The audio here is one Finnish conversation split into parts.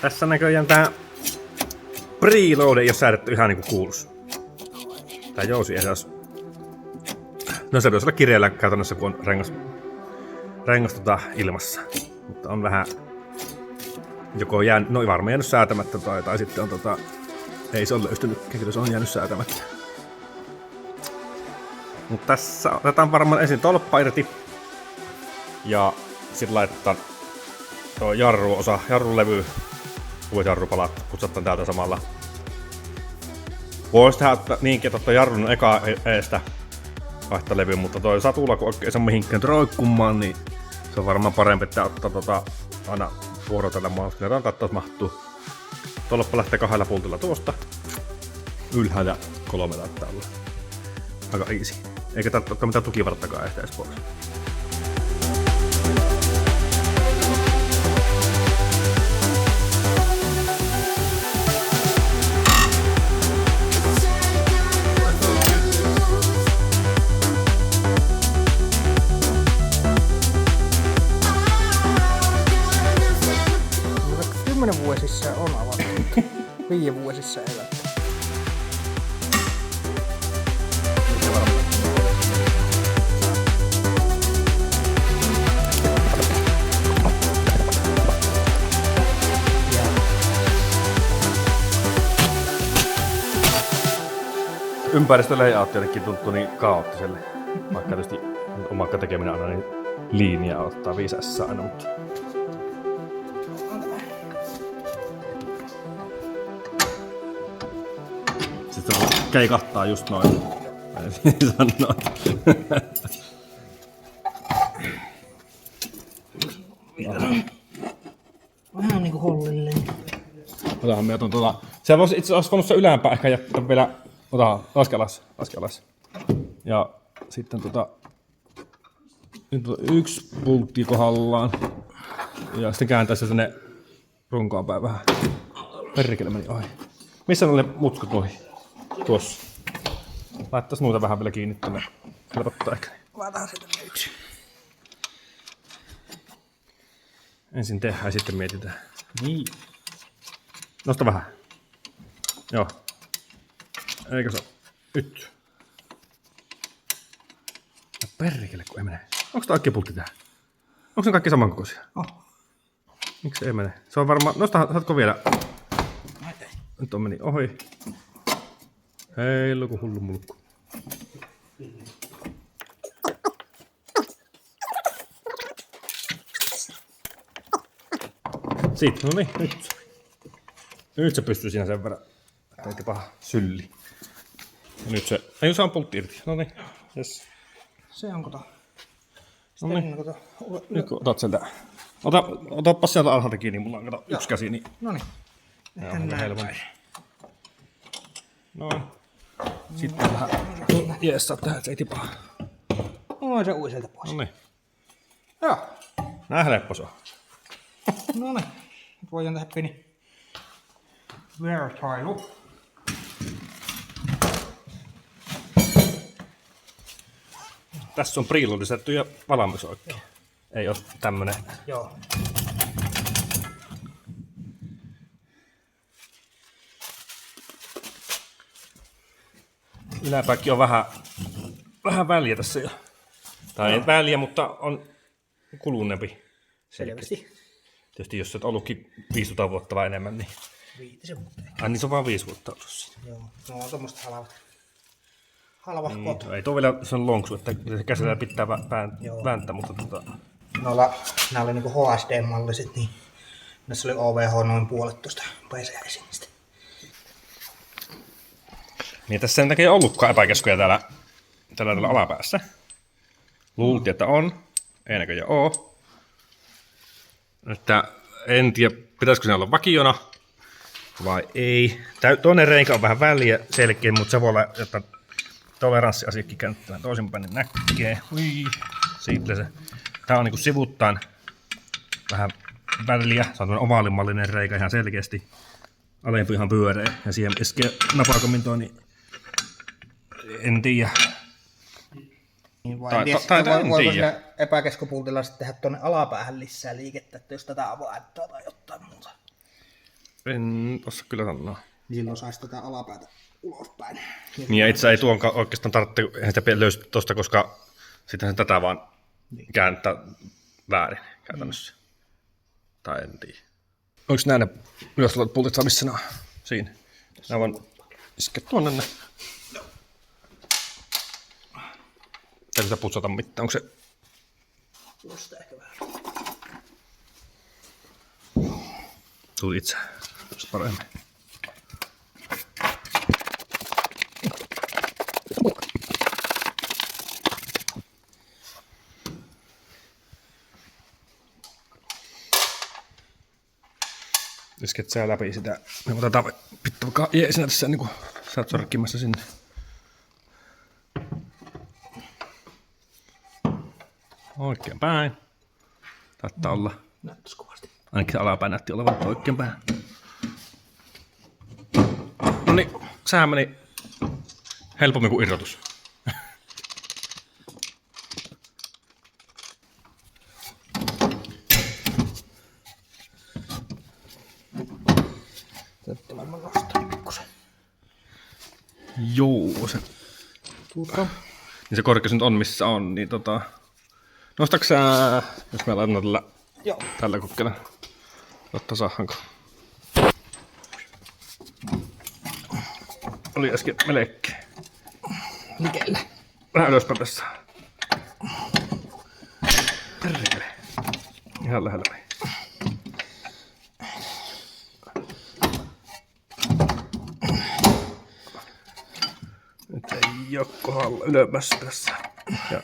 Tässä näköjään tää preload ei oo säädetty ihan niinku kuulus. Tää jousi ei saas... No se pitäisi olla kireellä käytännössä, kun on rengas ilmassa. Mutta on vähän... Joko jäänyt... No varmaan jäänyt säätämättä tai sitten on ei se ole löystynyt, kyllä se on jäänyt säätämättä. Mutta tässä otetaan varmaan ensin tolppa irti. Ja sitten laitetaan tuo jarrulevy, uudet jarrupalat, kutsutaan täältä samalla. Voisi tehdä niinkin, että ottaa jarrun eka eestä vaihtaa levy, mutta toi satula, kun oikein se mihinkään roikkumaan, niin se on varmaan parempi, että ottaa aina vuorotella mahdollisuus. Rantaa taas mahtuu. Tolppa lähtee 2 pultilla tuosta. Ylhäällä 3 laittaa olla. Aika easy. Eikä tarvitse ottaa mitään tukivarttakaan edes pois. Vuosissa on avattu. 5 vuosissa ei välttämättä. Ympäristölayout jotenkin tuntuu niin kaoottiselle. Vaikka tietysti omakka tekeminen aina niin liiniä ottaa 5S aina, mutta... Sitten se keikahtaa just noin. Vähän niinku hollillinen. Otahan me otan Se voisi itse asiassa voinut se ylempää ehkä jättää vielä. Laske alas. Ja sitten nyt on 1 pultti kohdallaan. Ja sitten kääntää se tänne runkoon päin vähän. Perkele meni ohi. Missä on ne mutskut ohi? Tuossa. Laittais noita vähän vielä kiinni tänne. Helpottaa ehkä. Laitetaan se tänne 1. Ensin tehdään ja sitten mietitään. Niin. Nosta vähän. Joo. Eikö se oo? Nyt. No perkele kun ei mene. Onks tää oikein pultti tää? Onks ne kaikki samankokoisia? Miksi ei mene? Se on varmaan... Nosta, saatko vielä? Nyt on meni ohi. Hei, luku hullu mulkku. Siitä, no niin, nyt. Nyt se pystyy siinä sen verran. Eikä paha sylli. Ja nyt se... Ei, se on pultti irti. No niin, jes. Se on kato. No niin. Nyt kun otat sieltä... Otappa sieltä alhaalta kiinni, mulla on kato 1 käsi, niin... Noniin. Ihan helpompi. Noin. Sitten vähän jeessaa tähän, että se ei tipaa. Noin se ui sieltä pois. Noniin. Joo. Nää helppo se on. Noniin. Nyt voidaan tehdä pieni vertailu. Tässä on preloadistettu ja valmis oikein. Ei oo tämmönen. Joo. Yläpääkin on vähän väliä tässä jo. Tai ei väliä, mutta on kuluneempi. Selvästi. Tietysti jos olet ollutkin 500 vuotta vai enemmän, niin... 5 vuotta ehkä. Ai niin se on vaan 5 vuotta ollut siinä. Joo. No on tommoset halvahkot. Ei tuo vielä sen lonksu, että käsillä pitää vääntää, mutta Nämä oli niinku HD-malliset, niin näissä oli OVH noin 1,5 PCI-sinistä. Niin tässä ei näkee ollutkaan epäkeskuja täällä alapäässä. Luultiin, että on. Ei näköjään oo. Että en tiedä, pitäisikö se olla vakiona vai ei. Toinen reikä on vähän väliä selkeä, mutta se voi olla, että toleranssiasiakki kääntää toisinpäin, niin näkee. Ui. Siitä se. Tää on niinku sivuttain vähän väliä. Se on ovaalimallinen reikä ihan selkeästi. Alempi ihan pyöreä. Ja siihen iskee napakomintoon, niin en tiedä. Niin voiko sillä epäkeskopultilla sitten tehdä tuonne alapäähän lisää liikettä, että jos tätä avaattaa tai jotain muuta? En osaa kyllä sanoa. Niin silloin saisi tätä alapäätä ulospäin. Niin ja itse ei tuonkaan oikeastaan tarvitse, eihän sitä löysi tuosta, koska sitten se tätä vaan kääntää väärin käytännössä. Tai en tiedä. Onko nämä ne ylös tulevat pultit, missä ne on? Siinä. Nämä vaan iskeä tuonne ne. Ei sitä putsata mitään, onko se... Tuosta ehkä vähän. Tuli itse. Se paremmin. Isket sä läpi sitä. Me otetaan pitää vaikka jeesinä tässä niin kuin sä oot sorkkimassa sinne. Oikein päin. Taittaa olla. Näyttäisi kovasti. Ainakin se alapäin näytti olevan oikein päin. No niin, sehän meni helpommin kuin irrotus. Täytyy varmaan nostaa pikkusen. Joo, se. Niin se korkeus nyt on missä on, niin nostatko sä, jos mä laitan tällä kokeilla, jotta saadaanko? Oli äsken melkein. Likellä. Vähän ylöspäin tässä. Perkele. Ihan lähellä. Nyt ei oo kohdalla ylöpässä tässä. Ja.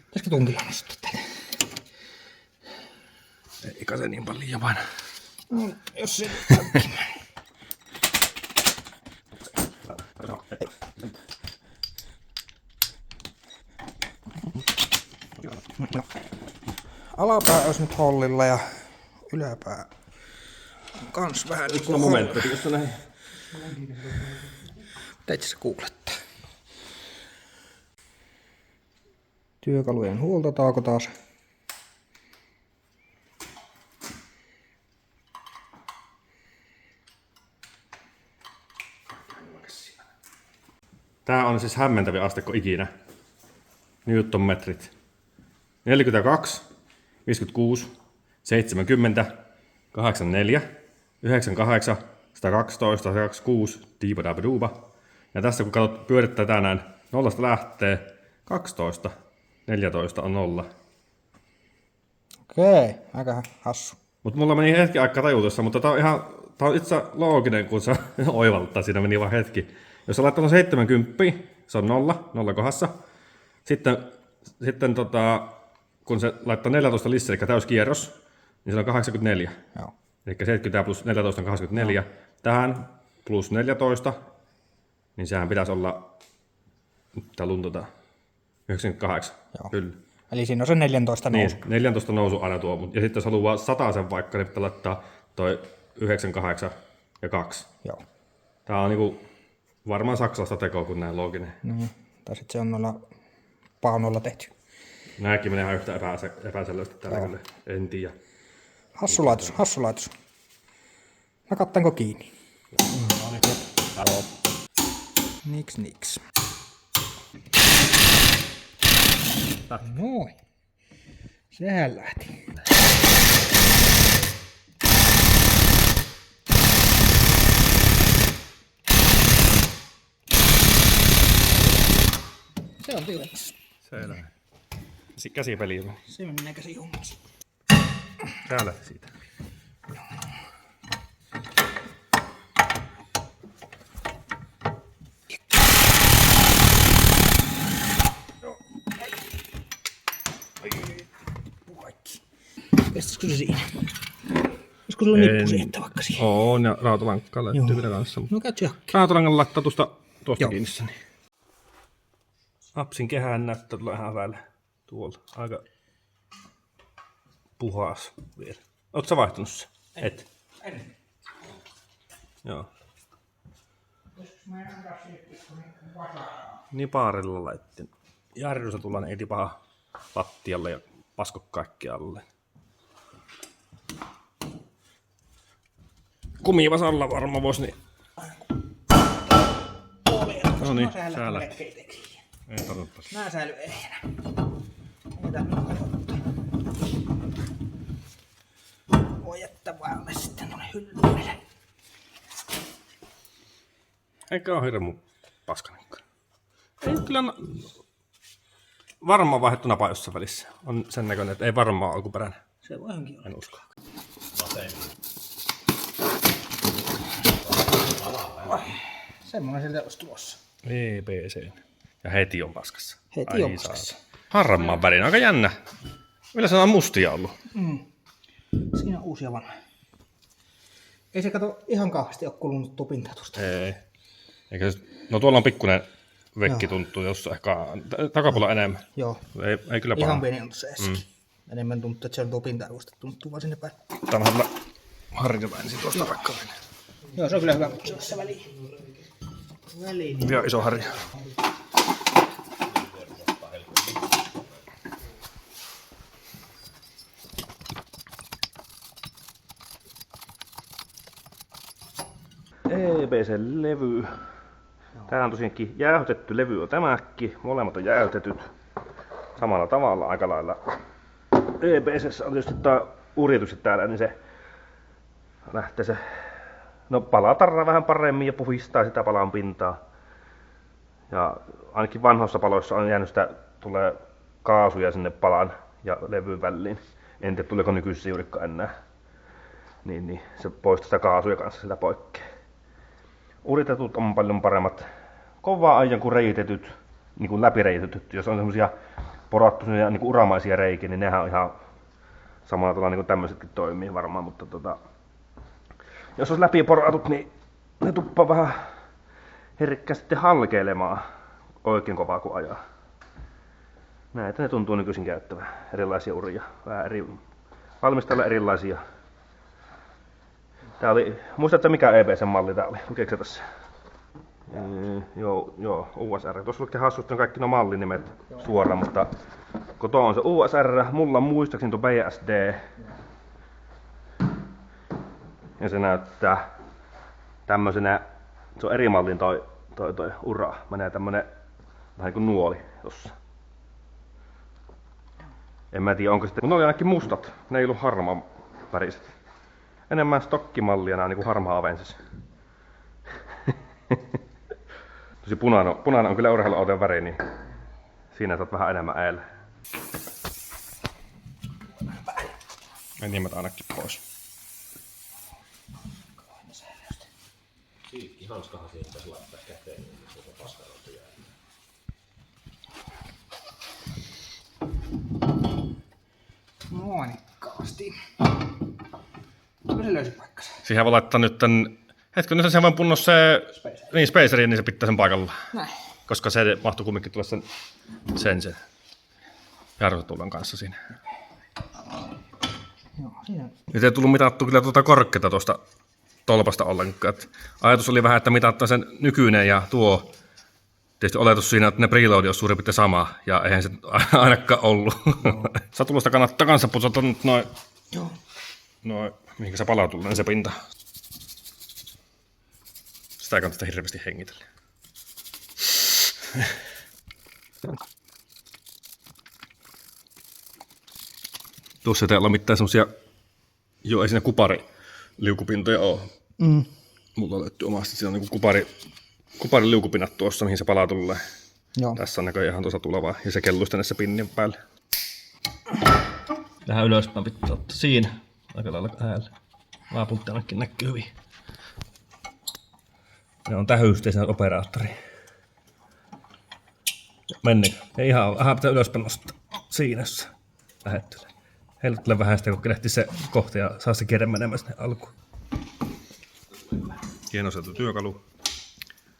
Pitäisikö tunkilla nostaa tätä? Eikä se niin paljon vain. No, jos se... Alapää olisi nyt hollilla ja yläpää on kans vähän niin kuin momentti, tuossa näin. Mitä se googlettaa? Työkalujen huoltotaako taas. Tää on siis hämmentävin asteikko ikinä. Newtonmetrit. 42, 56, 70, 84, 98, 112, 126, diiba. Ja tässä kun katsot, pyörittää tänään, nollasta lähtee 12, 14 on 0. Okei, aika hassu. Mutta mulla meni hetki aikaa tajutussa, mutta tää on itse looginen, kun se oivaltaa, siinä meni vaan hetki. Jos sä laittaa 70, se on 0 kohdassa. Sitten kun se laittaa 14 lisää, eli täyskierros, niin se on 84. Joo. Eli 70 plus 14 on 84. Joo. Tähän plus 14, niin sehän pitäisi olla, mitä luntata, 98. Joo. Kyllä. Eli siinä on se 14 nousu. Niin, 14 nousu aina tuo. Ja sitten jos haluaa 100 vaikka, niin pitää laittaa toi 98 ja 2. Joo. Tää on niinku varmaan saksalaista tekoa, kun näin looginen. Niin. Tai sitten se on noilla paunoilla tehty. Nääkin menee ihan yhtä epäselvästi tällä kyllä. En tiedä. Hassu laitos. Nakattaanko kiinni? Niks. Noin. Sehän lähti. Se on tyhjässä. Selvä. Käsipeli. Se menee käsihommassa. Tää lähti siitä. Kestäisikö se siinä? Olisiko sulla nippu siihen vaikka siihen? On, ja rautalankkaa löytyy vielä kanssa. No käyt jakki. Rautalangan laittaa tuosta kiinni. Apsin kehään näyttää tulla ihan vällä. Tuolta. Aika puhas vielä. Ootko sä vaihtanut se? Et. En. Joo. Niin paarilla laittiin. Jarrussa tullaan ei paha lattialle ja pasko kaikki alle. kumivasalla varmaan voisi niin. No niin, säällä. Ei tarvittaisi. Nää säily ehjänä. Ei tarvinnut kadottaa. Voi jättää vaan ne sitten tuonne hyllyille. Eikä ole hirmu paskanikka. Ei kyllä varmaan vaihdettu napa jossain välissä. On sen näköinen, että ei varmaan alkuperäinen. Se voi johonkin olla. En usko. Semmoinen sieltä olisi tulossa. EPC. Ja heti on paskassa. Heti on paskassa. Harmaan värin, aika jännä. Millä se on mustia ollut? Siinä on uusia vanha. Ei se kato ihan kauheasti ole kulunut tupinta tuosta. Ei. Eikä se, no tuolla on pikkuinen vekki tuntuu, jossa ehkä takapuolella enemmän. Joo. Ei kyllä paha. Ihan pieni on tuossa äsken. Enemmän tuntuu, että se on tupinta arvosta. Tuntuu vaan sinne päin. Tänään harjoitetaan ensin tuosta vaikka. Joo, se on kyllä hyvä, mutta se on tässä väliin. Vielä iso harja. EBC-levy. Tää on tosiaankin jäähdytetty levy on tämäkin. Molemmat on jäähdytetyt samalla tavalla aika lailla. EBC:ssä on tietysti tää urjitukset täällä, niin se lähtee se palaa tarraa vähän paremmin ja puhistaa sitä palan pintaa. Ja ainakin vanhoissa paloissa on jäänyt sitä, tulee kaasuja sinne palan ja levyn väliin. En tiedä tuleeko nykyisissä juurikaan enää. Niin se poistaa sitä kaasuja kanssa sitä poikkea. Uritetut on paljon paremmat kovaa ajan kuin reitetyt, niin kuin läpireitetyt. Jos on semmosia porattuja niin kuin uramaisia reikiä, niin nehän on ihan samalla tavalla niin kuin tämmöisetkin toimii varmaan, mutta jos olisi läpiporatut, niin ne tuppaa vähän herkkäästi halkeilemaan oikein kovaa kuin ajaa. Näitä ne tuntuu nykyisin käyttävän, erilaisia uria, vähän valmistella erilaisia. Tää oli, muista, että mikä EBC-malli tää oli, lukeeko se tässä? Joo, USR. Tuossa lukee hassusti on kaikki nuo mallinimet suoraan, mutta koto on se USR, mulla muistaakseni tuo BSD. Ja se näyttää tämmöisenä, se on eri mallin toi ura. Menee tämmönen vähän kuin nuoli tossa. En mä tiedä onko sitten, mutta ne oli ainakin mustat, ne ei ollut harmaan väriset. Enemmän stokkimallia nää niinku harmaa Avensis. Tosi punainen on kyllä urheiluauton väri, niin siinä saat vähän enemmän äällä. Menimmät ainakin pois. Siikki hanskahan siihen pitäisi laittaa käteen, niin se on paskaloita jää. Monikkaasti. Onko se löysi paikkansa? Siihen voi laittaa nyt tän... Hetken, nyt se vaan punnos se... Niin, Spaceriin, niin se pitää sen paikalla. Näin. Koska se mahtuu kumminkin tulla sen jarrutulon kanssa siinä. Joo, siinä. Nyt ei tullut mitattua kyllä tuota korkeutta tuosta tolpasta ollenkaan. Ajatus oli vähän, että mitattaa sen nykyinen ja tuo. Tietysti oletus siinä, että ne preloadi on suurin piirtein sama, ja eihän se ainakaan ollut. Satulosta kannattaa kanssa putsata nyt noin, mihinkä se palautuu, niin se pinta. Sitä ei kannata hirveästi hengitellä. Tuossa ei olla mitään semmosia, joo ei siinä kupariliukupintoja oo. Mulla löytyy omasti, siinä on niinku kupariliukupinnat tuossa, mihin se palaa tulee. Joo. Tässä on näköjään ihan tuossa tulevaa, ja se kelluisi tänne se pinnin päälle. Vähän ylöspäin pitää ottaa siinä, aika lailla äällä. Vaapultti ainakin näkyy hyvin. Ne on tähyysteisen operaattori. Mennikö? Ei ihan pitää ylöspäin nostaa siinä, jos lähettelee. Heiluttelee vähän sitä, kun kelehti se kohta ja saa se kierre menemään sinne alkuun. Hienoseltu työkalu.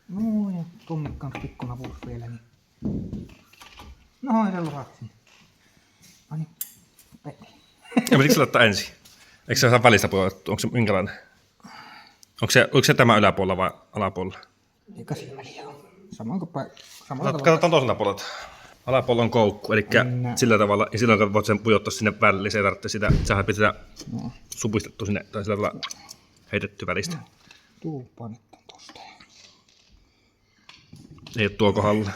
No ja tunnikkaan pikkunavuus vielä, niin... No ei se luhat sinne. No niin, peti. Ja pitikö se laittaa ensin? Eikö se saa välistä puolettua? Onko se minkälainen? Oliko se tämä yläpuolella vai alapuolella? Eikä sillä väliä ole. Samoin kuin Katsotaan toiselta puolelta. Alapuolella on koukku, eli sillä tavalla, ja silloin voit sen pujottaa sinne väliin, se ei tarvitse sitä, sähän pitää sitä supistettua sinne, tai sillä tavalla heitetty välistä. Tuuppaa nyt tosta. Ei ole tuo kohdalla.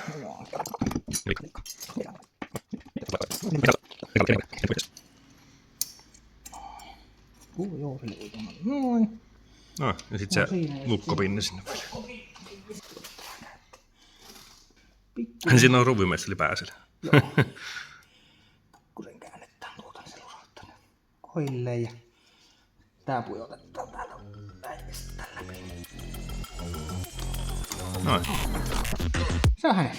Joo, sille ei ole. Noin. No, ja sit se lukkopinne sinne vielä. Pikku. Siinä on ruvimesteli pääsellä. Kun sen käännetään tuota, niin se lusauttaa koilleen ja tää pujotetaan täältä näin ja sitten tällä. Noin. Se on hänen.